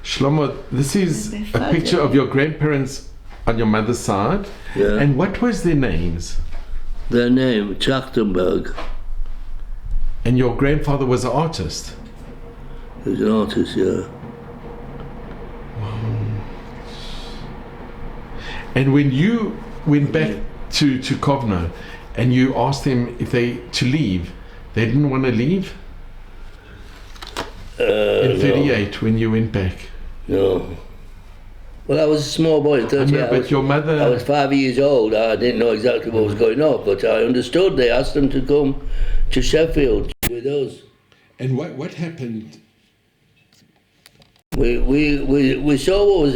Shlomo, this is a picture of your grandparents on your mother's side. Yeah. And what was their names? Their name, Trachtenberg. And your grandfather was an artist? He was an artist, yeah. And when you went back to Kovno and you asked them if to leave, they didn't want to leave? In 38, no. When you went back? No. Well, I was a small boy in 38. I know, but your mother... I was 5 years old. I didn't know exactly what was going on, but I understood. They asked them to come to Sheffield with us. And what happened? We saw what was...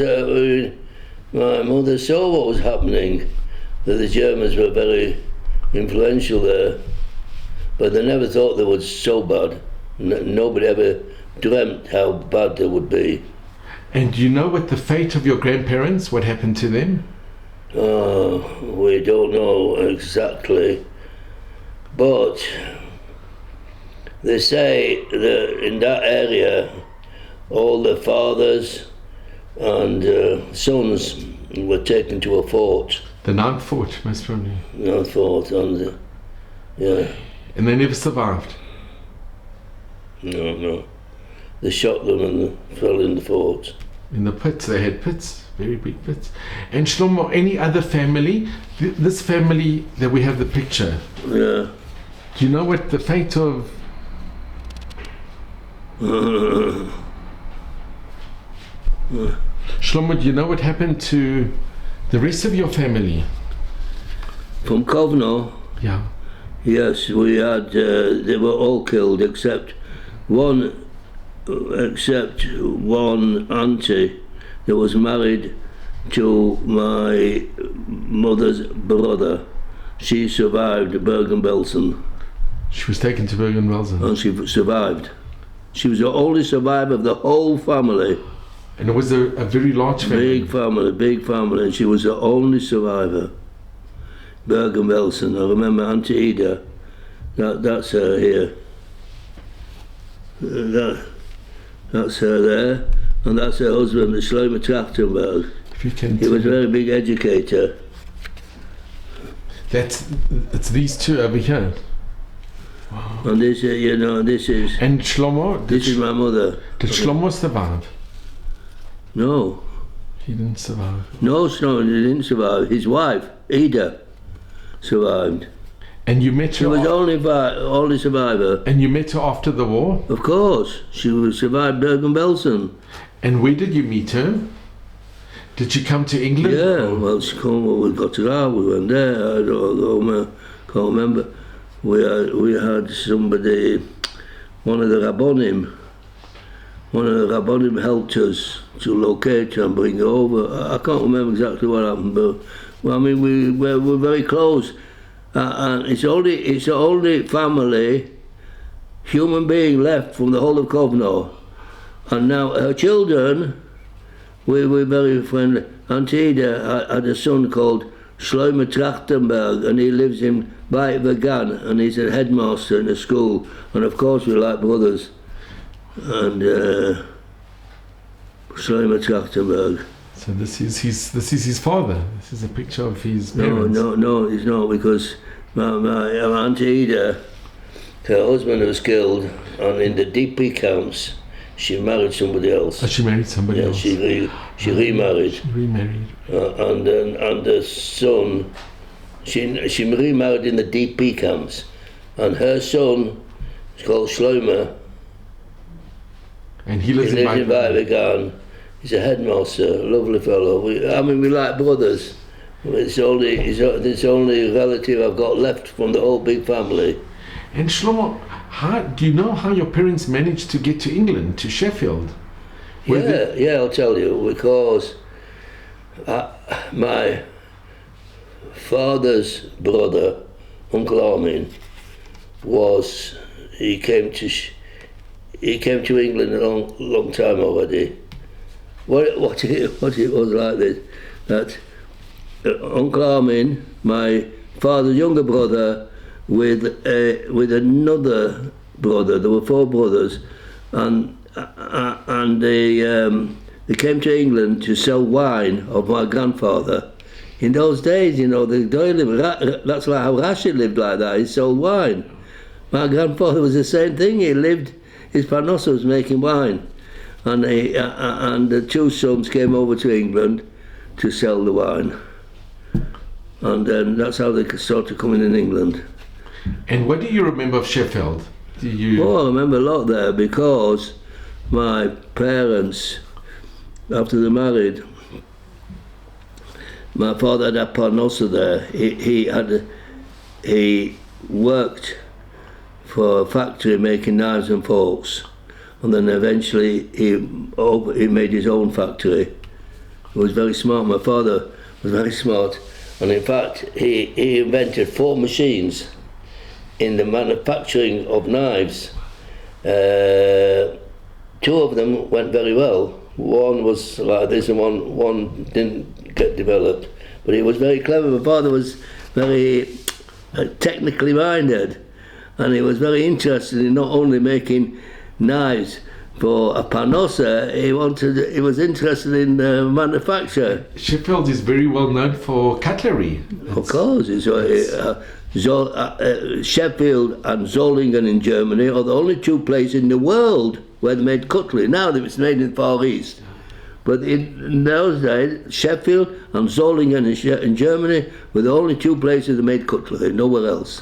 my mother saw what was happening, that the Germans were very influential there, but they never thought they were so bad. Nobody ever dreamt how bad they would be. And do you know what the fate of your grandparents, what happened to them? We don't know exactly, but they say that in that area, all the fathers and sons were taken to a fort. The 9th fort, most probably. 9th fort, and yeah. And they never survived? No. They shot them and fell in the fort. In the pits, they had pits, very big pits. And Shlomo, any other family? This family that we have the picture. Yeah. Do you know what the fate of... Shlomo, do you know what happened to the rest of your family? From Kovno? Yeah. Yes, we had, they were all killed except one auntie that was married to my mother's brother. She survived Bergen-Belsen. She was taken to Bergen-Belsen? And she survived. She was the only survivor of the whole family. And it was a very large family? Big family, and she was the only survivor. Bergen-Belsen. I remember Auntie Ida, that's her here. That's her there, and that's her husband, the Shlomo Trachtenberg. He was a very big educator. It's these two over here. Wow. And this, this is... And Shlomo? This is my mother. Did Shlomo survive? No. He didn't survive? No, he didn't survive. His wife, Ida, survived. And you met her? She was only survivor. And you met her after the war? Of course. She survived Bergen-Belsen. And where did you meet her? Did she come to England? Yeah, well, she came, we got her out, we went there. I can't remember. We had somebody, one of the Rabbonim helped us to locate her and bring her over. I can't remember exactly what happened, but well, I mean, we were very close. And it's the only family, human being left from the whole of Kovno. And now her children, we were very friendly. Auntie Ida had a son called Shlomo Trachtenberg, and he lives in Beit Vegan, and he's a headmaster in a school. And of course we're like brothers. And Shlomo Trachtenberg. So this is his father. This is a picture of his parents. No, he's not, because my Auntie Ida, her husband was killed, and in the DP camps, she married somebody else. Oh, she married somebody else. She remarried. She remarried. And the son, she remarried in the DP camps, and her son is called Shlomo. And he lives in Vegan. He's a headmaster, a lovely fellow. We like brothers. It's the only relative I've got left from the whole big family. And Shlomo, do you know how your parents managed to get to England, to Sheffield? Yeah, I'll tell you, because my father's brother, Uncle Armin, he came to England a long time already. What it was like this, that Uncle Armin, my father's younger brother, with another brother, there were 4 brothers, and They came to England to sell wine of my grandfather. In those days, that's like how Rashid lived like that. He sold wine. My grandfather was the same thing. His parnosa was making wine. And the two sons came over to England to sell the wine. And then that's how they started coming in England. And what do you remember of Sheffield? Oh, I remember a lot there because my parents, after they married, my father had a parnosa there. He worked for a factory making knives and forks, and then eventually he made his own factory. He was very smart. My father was very smart, and in fact he invented 4 machines in the manufacturing of knives. 2 of them went very well. One was like this and one didn't get developed. But he was very clever. My father was very technically minded, and he was very interested in not only making knives for a parnosa, he was interested in manufacture. Sheffield is very well known for cutlery. Of course, Sheffield and Zollingen in Germany are the only 2 places in the world where they made cutlery. Now it's made in the Far East. But in those days, Sheffield and Zollingen in Germany were the only 2 places that made cutlery, nowhere else.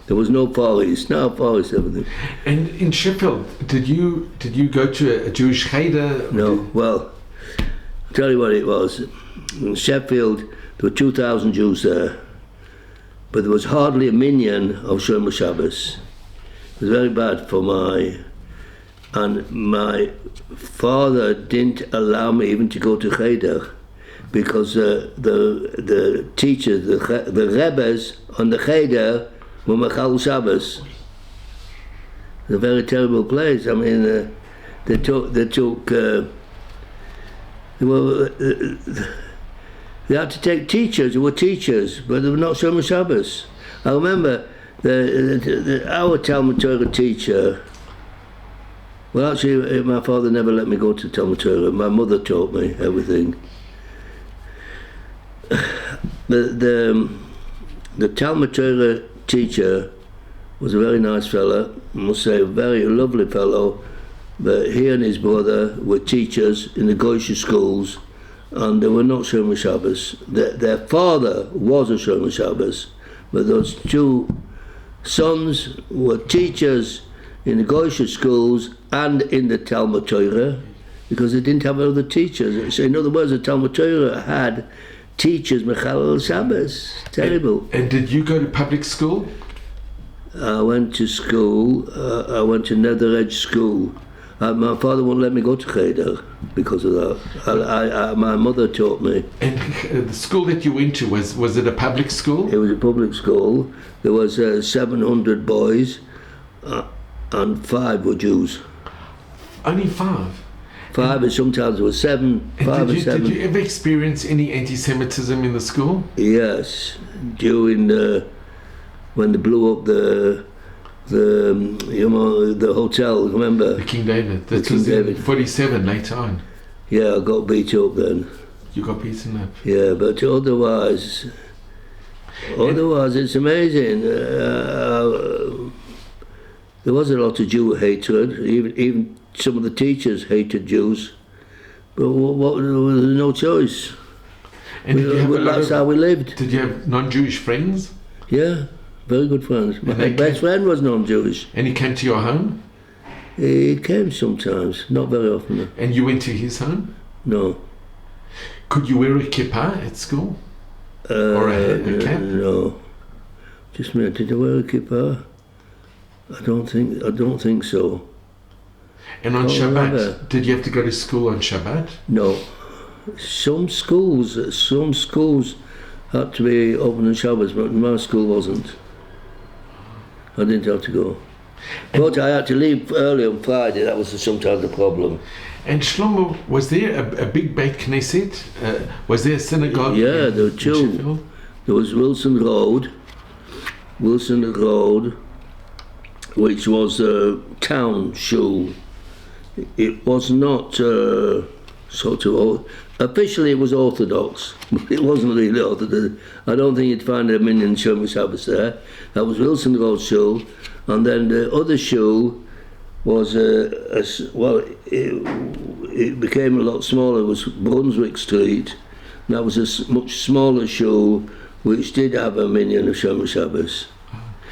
There was no Far East. Now Far East everything. And in Sheffield, did you go to a Jewish cheder? No. Well, I'll tell you what it was. In Sheffield, there were 2,000 Jews there, but there was hardly a minyan of Shlomo Shabbos. It was very bad for my father didn't allow me even to go to cheder because the teachers, the rebbes on the cheder were Machal Shabbos. It's a very terrible place. I mean, they had to take teachers who were teachers, but they were not Shlomo Shabbos. I remember our Talmud Torah teacher. Well, actually, my father never let me go to Talmud Torah. My mother taught me everything. The Talmud Torah teacher was a very nice fellow, I must say, a very lovely fellow, but he and his brother were teachers in the Goyish schools, and they were not Shlomo Shabbos. Their father was a Shlomo Shabbos, but those 2 sons were teachers in the Goyish schools and in the Talmud Torah, because they didn't have other teachers. So in other words, the Talmud Torah had teachers Mechal Shabbos. Terrible. And did you go to public school? I went to school. I went to Nether Edge School. My father wouldn't let me go to cheder because of that. My mother taught me. And the school that you went to, was it a public school? It was a public school. There was 700 boys, and 5 were Jews. Only 5? 5, and sometimes there was 7. 5 and 7. Did you ever experience any anti-Semitism in the school? Yes, during when they blew up the hotel. Remember? The King David. The That King was David. in 47 later on. Yeah, I got beat up then. You got beaten up. Yeah, but otherwise, it's amazing. There was a lot of Jew hatred. Even some of the teachers hated Jews, but there was no choice. And That's how we lived. Did you have non-Jewish friends? Yeah, very good friends. My best friend was non-Jewish. And he came to your home? He came sometimes, not very often. And you went to his home? No. Could you wear a kippah at school? Or a cap? No. Just a minute, did I wear a kippah? I don't think so. And on Shabbat, did you have to go to school on Shabbat? No. Some schools had to be open on Shabbos, but my school wasn't. I didn't have to go. But I had to leave early on Friday. That was sometimes the problem. And Shlomo, was there a big Beit Knesset? Was there a synagogue? Yeah, there were 2. There was Wilson Road, which was a town shul. It was not sort of, officially it was Orthodox, but it wasn't really Orthodox. I don't think you'd find a Minyan Shomer Shabbos there. That was Wilson Road Shul, and then the other shul was it became a lot smaller. It was Brunswick Street. And that was a much smaller shul, which did have a Minyan of Shomer Shabbos.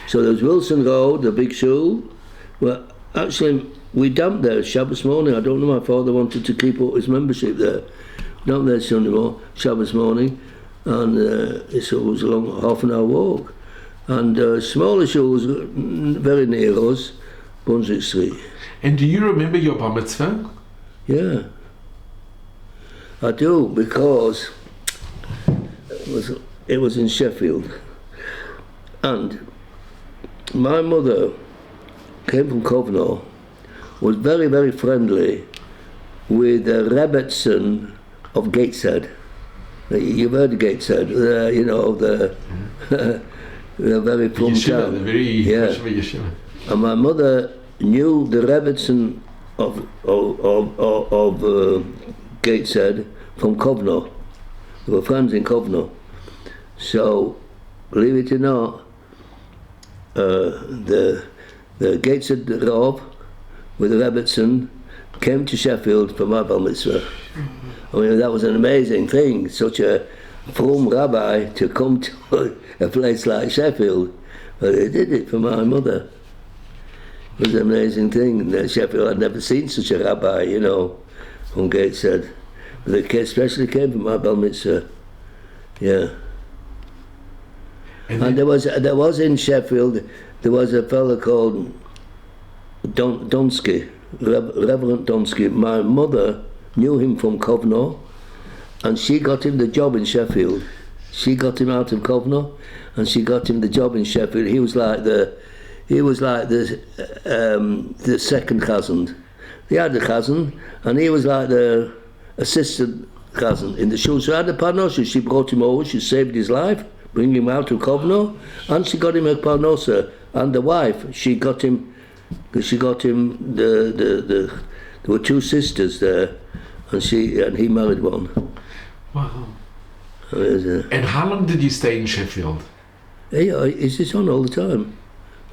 So there was Wilson Road, the big shul. Well, actually, we damped there Shabbos morning. I don't know, my father wanted to keep up his membership there. Damped there Sunday morning, Shabbos morning, and it was a long half an hour walk. And smaller shul was very near us, Brunswick Street. And do you remember your bar mitzvah? Yeah, I do, because it was in Sheffield, and my mother came from Kovno, was very, very friendly with the Rebbetzin of Gateshead. You've heard of Gateshead, you know, the very plum town. The very yeshiva. And my mother knew the Rebbetzin of Gateshead from Kovno. They were friends in Kovno. So, believe it or not, the Gateshead Rav with the Rebbetzin came to Sheffield for my bar mitzvah. I mean, that was an amazing thing, such a frum rabbi to come to a place like Sheffield. But he did it for my mother. It was an amazing thing. In Sheffield, I'd never seen such a rabbi, you know, from Gateshead. But the kid especially came for my bar mitzvah. Yeah. And there was in Sheffield, there was a fellow called Donsky, Reverend Donsky. My mother knew him from Kovno, and she got him the job in Sheffield. She got him out of Kovno, and she got him the job in Sheffield. He was like the second cousin. They had the cousin, and he was like the assistant cousin in the shul. So I had the parnosa. She brought him over. She saved his life, bring him out of Kovno, and she got him a parnosa. And the wife, she got him there were two sisters there, and he married one. Wow. And how long did you stay in Sheffield? Hey, is this on all the time?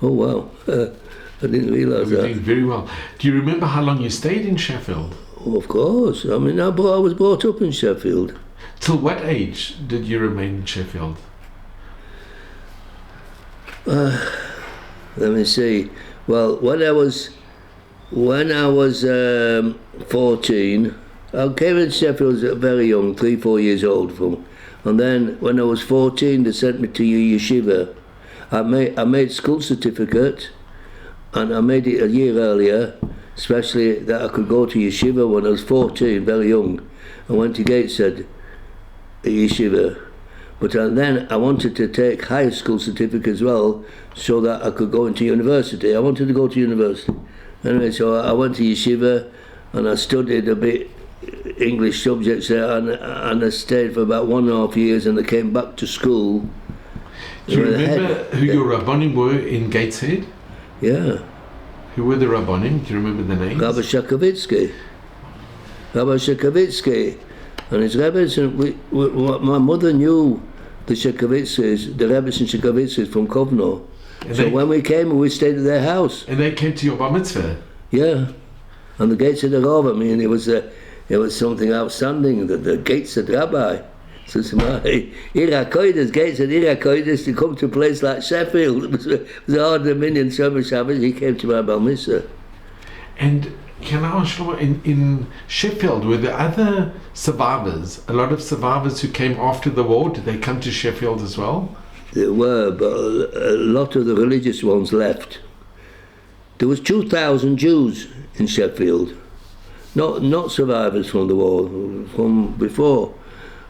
Oh wow, I didn't realise that. Doing very well. Do you remember how long you stayed in Sheffield? Oh, of course. I mean, I was brought up in Sheffield. Till what age did you remain in Sheffield? Let me see. Well, when I was 14, I came in Sheffield very young, 3-4 years old. And then when I was 14, they sent me to yeshiva. I made school certificate, and I made it a year earlier, especially that I could go to yeshiva when I was 14, very young. I went to Gateshead yeshiva. But then I wanted to take higher school certificate as well, so that I could go into university. I wanted to go to university. Anyway, so I went to yeshiva, and I studied a bit English subjects there, and I stayed for about 1.5 years, and I came back to school. Do you remember who your rabbonim were in Gateshead? Yeah. Who were the rabbonim? Do you remember the names? Rabbi Shakavitsky, and his rabbis. My mother knew the Shakavitzkis, the rabbis and Shakavitzkis from Kovno. So when we came, we stayed at their house. And they came to your bar mitzvah? Yeah. And the Gateshead Rav, I mean, it was something outstanding. The Gateshead rabbi. So Irakoides, Gateshead Irakoides, to come to a place like Sheffield. It was hard a Minyan Shomer Shabbos. He came to my bar mitzvah. And can I ask Shlomo, in Sheffield, were there other survivors, a lot of survivors who came after the war? Did they come to Sheffield as well? There were, but a lot of the religious ones left. There was 2,000 Jews in Sheffield, not survivors from the war, from before.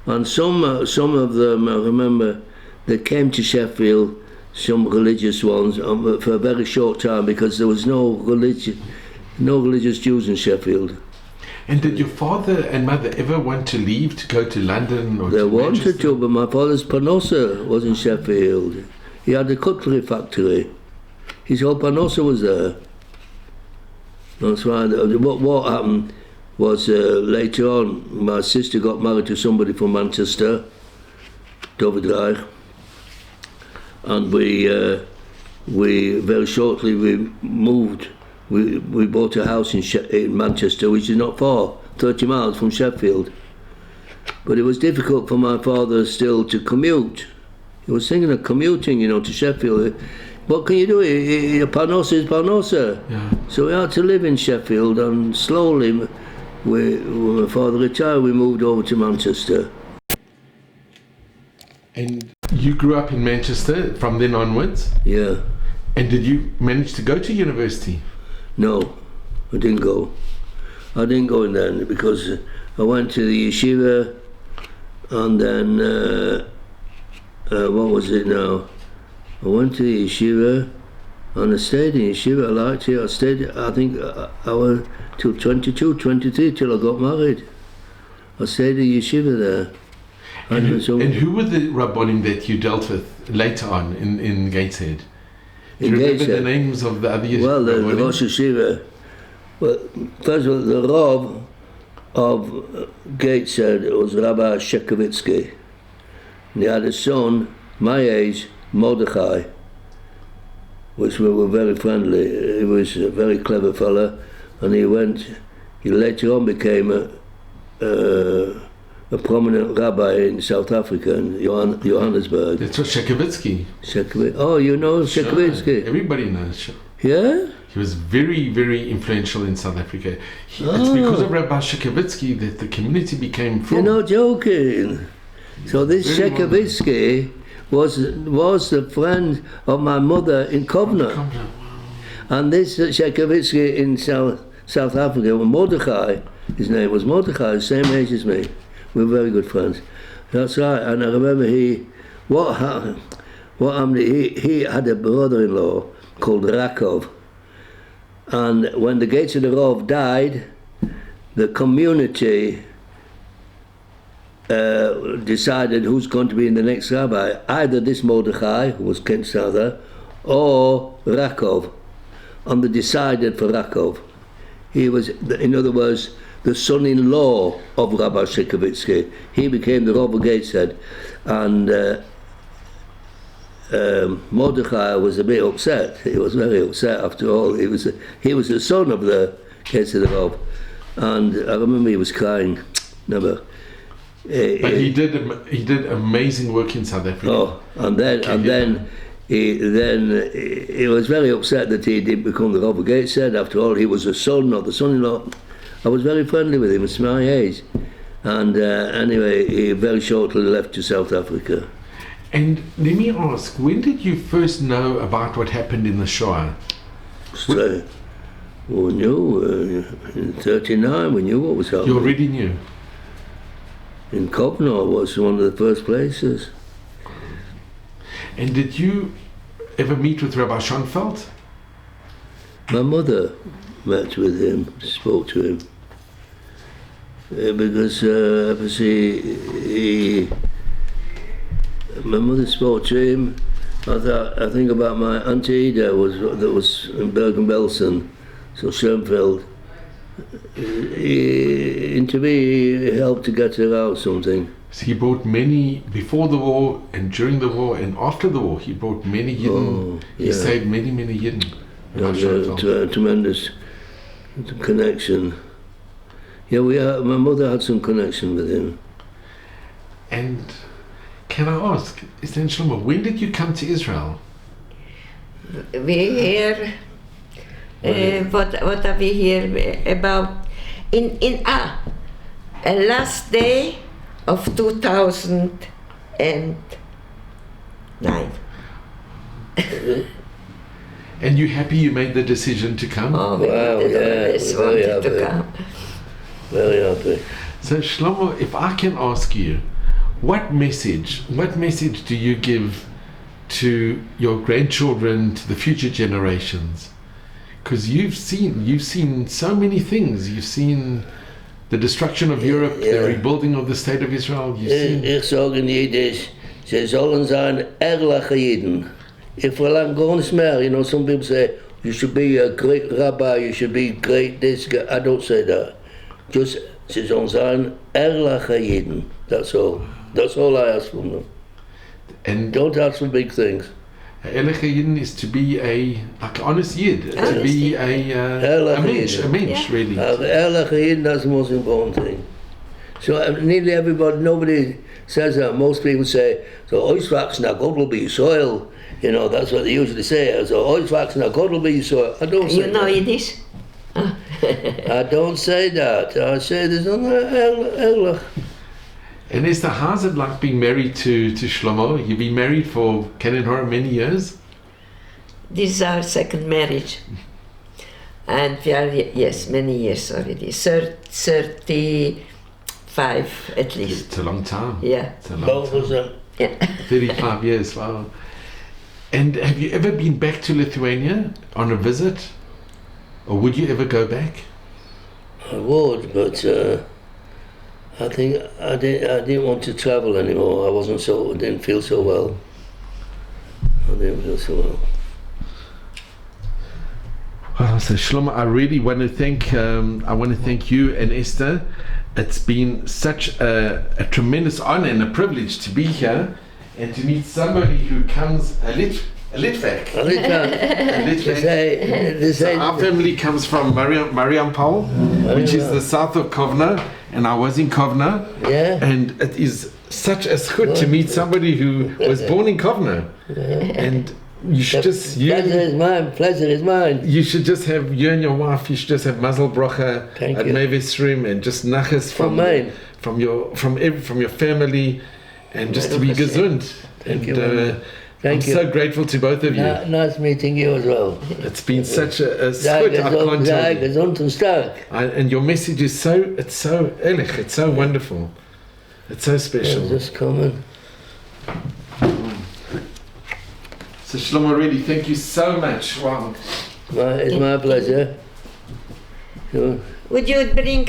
And some of them, I remember, they came to Sheffield, some religious ones, for a very short time, because there was no religious Jews in Sheffield. And did your father and mother ever want to leave to go to London or They to wanted Manchester? to, but my father's panosa was in Sheffield. He had a cutlery factory. His whole panosa was there. That's why. What happened? was later on, my sister got married to somebody from Manchester, Dovedreich, and we very shortly we moved. We bought a house in Manchester, which is not far, 30 miles from Sheffield. But it was difficult for my father still to commute. He was thinking of commuting, to Sheffield. What can you do? Parnosa is Parnosa. Yeah. So we had to live in Sheffield, and slowly, when my father retired, we moved over to Manchester. And you grew up in Manchester from then onwards? Yeah. And did you manage to go to university? No, I didn't go. I didn't go in then because I went to the yeshiva, and then what was it now? I went to the yeshiva, and I stayed in yeshiva. I liked it. I stayed. I think I went till 22, 23 till I got married. I stayed in yeshiva there. And who were the Rabbonim that you dealt with later on in Gateshead? Do you remember the names of the other? Well, the Rosh Yeshiva. Well, first of all, the Rav of Gateshead was Rabbi Shekovitsky. And he had a son, my age, Mordechai, which we were very friendly. He was a very clever fella, and he later on became a prominent rabbi in South Africa, in Johannesburg. That's what Shekovitsky. Oh, you know Shekovitsky? Sure. Everybody knows. Yeah? He was very, very influential in South Africa. It's because of Rabbi Shekovitsky that the community became full. You're not joking. So this Shekovitsky was the friend of my mother in Kovno. Wow. And this Shekovitsky in South Africa, Mordechai, his name was Mordechai, the same age as me. We were very good friends. That's right. And I remember what happened, he had a brother-in-law called Rakov. And when the Gates of the Rov died, the community decided who's going to be the next rabbi, either this Mordechai, who was Kent's father, or Rakov. And they decided for Rakov. He was, in other words, the son-in-law of Rabbi Shekovitsky. He became the Rav of Gateshead, and Mordechai was a bit upset. He was very upset. After all, he was the son of the Gateshead Rav, and I remember he was crying. Never. But he did amazing work in South Africa. Oh, and then he was very upset that he didn't become the Rav of Gateshead. After all, he was the son or the son-in-law. I was very friendly with him. It's my age, and anyway, he very shortly left to South Africa. And let me ask, when did you first know about what happened in the Shoah? So, we knew in '39. We knew what was happening. You already knew. In Kovno was one of the first places. And did you ever meet with Rabbi Schoenfeld? My mother met with him, spoke to him, because my mother spoke to him. I think about my Auntie Ida that was in Bergen-Belsen, so Schoenfeld. Into me, he helped to get her out something. So he brought many, before the war and during the war and after the war, he brought many Yidden. He saved many Yidden. A tremendous connection. Yeah, my mother had some connection with him. And can I ask, Istan Shlomo, when did you come to Israel? We hear what are we here about in last day of 2009. And you happy you made the decision to come? Oh, we always wanted to come. Very happy. So Shlomo, if I can ask you, what message do you give to your grandchildren, to the future generations? Because you've seen so many things. You've seen the destruction of Europe, the rebuilding of the state of Israel. Ich sage in Yiddish, sie sollen sein ehrliche Jiden. If we're not going to some people say, you should be a great rabbi, you should be great this, I don't say that. just, ze zullen zijn erlige Jiden. That's all. That's all I ask from them. And Don't ask for big things. Ehrliche Yidden is to be a like honest Yid, to be a mensch, Yeah. really. Erlige Jiden, that's the most important thing. So nearly everybody, nobody says that. Most people say, so oisvax na God will be soil. You know, that's what they usually say. So oisvax na God will be soil. I don't say You know that. Yiddish? I don't say that. I say there's no erlich. And Esther, how's it like being married to Shlomo? You've been married for Ken and Hora many years? This is our second marriage. And we are, yes, many years already. 35 at least. It's a long time. Yeah. It's a long Both time. of them. Yeah. 35 years, wow. And have you ever been back to Lithuania on a visit? Or would you ever go back? I would, but I think I didn't want to travel anymore. I didn't feel so well. I didn't feel so well. Well, so Shlomo, I really want to thank you and Esther. It's been such a tremendous honor and a privilege to be here and to meet somebody who comes a Litvak. So our family comes from Mariampol, which is the south of Kovno, and I was in Kovno. Yeah. And it is such a schut to meet somebody who was born in Kovno. And you should Pleasure is mine. You should just have, you and your wife, you should just have mazel bracha Thank at you. Mevisrim and just nachas from your family, and just to be gesund. Thank And, you. I'm Thank you. so grateful to both of you. Nice meeting you as well. It's been such a Sei schut, I can't tell you. gesund und stark. And your message is so ehrlich, it's so wonderful. It's so special. Just coming. So Shlomo, really, thank you so much. Wow. It's my pleasure. Sure. Would you bring